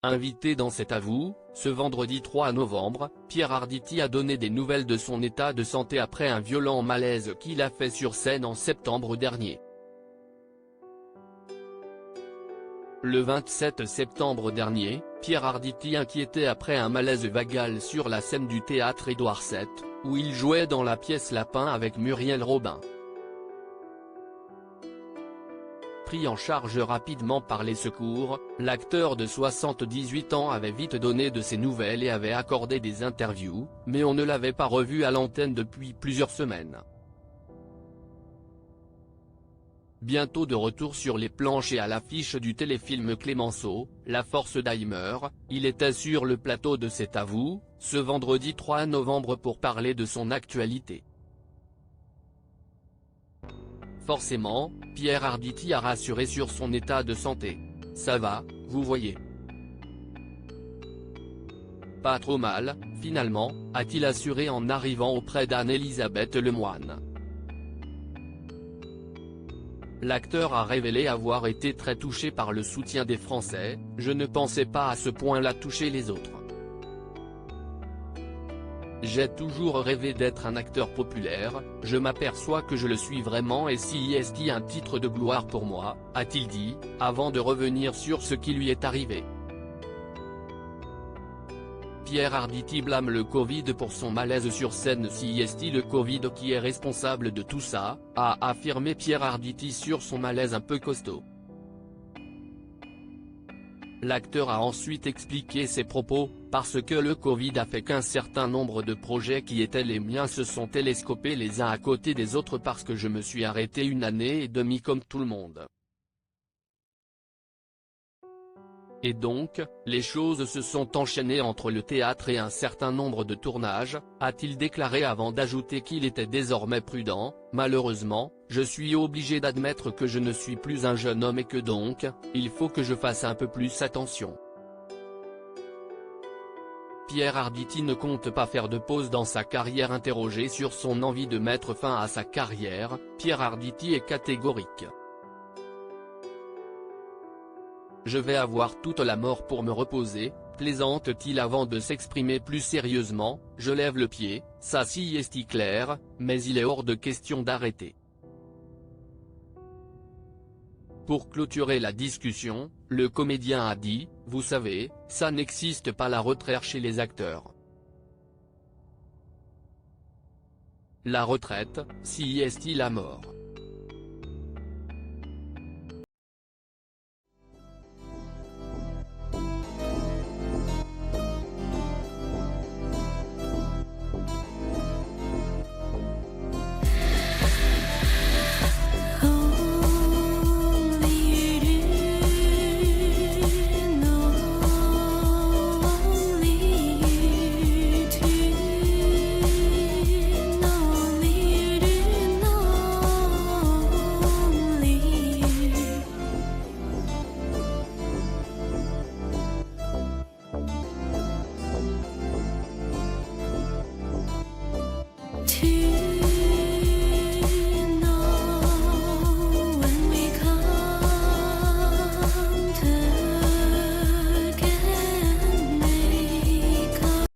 Invité dans cet Avoue, ce vendredi 3 novembre, Pierre Arditi a donné des nouvelles de son état de santé après un violent malaise qu'il a fait sur scène en septembre dernier. Le 27 septembre dernier, Pierre Arditi inquiétait après un malaise vagal sur la scène du théâtre Édouard VII, où il jouait dans la pièce Lapin avec Muriel Robin. Pris en charge rapidement par les secours, l'acteur de 78 ans avait vite donné de ses nouvelles et avait accordé des interviews, mais on ne l'avait pas revu à l'antenne depuis plusieurs semaines. Bientôt de retour sur les planches et à l'affiche du téléfilm Clémenceau, La Force d'Heimer, il était sur le plateau de cet Avoue, ce vendredi 3 novembre pour parler de son actualité. Forcément, Pierre Arditi a rassuré sur son état de santé. « Ça va, vous voyez. Pas trop mal, finalement », a-t-il assuré en arrivant auprès d'Anne-Elisabeth Lemoine. L'acteur a révélé avoir été très touché par le soutien des Français. « Je ne pensais pas à ce point-là toucher les autres. J'ai toujours rêvé d'être un acteur populaire, je m'aperçois que je le suis vraiment et c'est un titre de gloire pour moi », a-t-il dit, avant de revenir sur ce qui lui est arrivé. Pierre Arditi blâme le Covid pour son malaise sur scène. C'est le Covid qui est responsable de tout ça, a affirmé Pierre Arditi sur son malaise un peu costaud. L'acteur a ensuite expliqué ses propos, parce que le Covid a fait qu'un certain nombre de projets qui étaient les miens se sont télescopés les uns à côté des autres parce que je me suis arrêté 1 année et demie comme tout le monde. Et donc, les choses se sont enchaînées entre le théâtre et un certain nombre de tournages, a-t-il déclaré avant d'ajouter qu'il était désormais prudent. « Malheureusement, je suis obligé d'admettre que je ne suis plus un jeune homme et que donc, il faut que je fasse un peu plus attention. » Pierre Arditi ne compte pas faire de pause dans sa carrière. Interrogé sur son envie de mettre fin à sa carrière, Pierre Arditi est catégorique. « Je vais avoir toute la mort pour me reposer », plaisante-t-il avant de s'exprimer plus sérieusement. « Je lève le pied, ça si est clair, mais il est hors de question d'arrêter. » Pour clôturer la discussion, le comédien a dit « Vous savez, ça n'existe pas la retraite chez les acteurs. La retraite, c'est la mort. »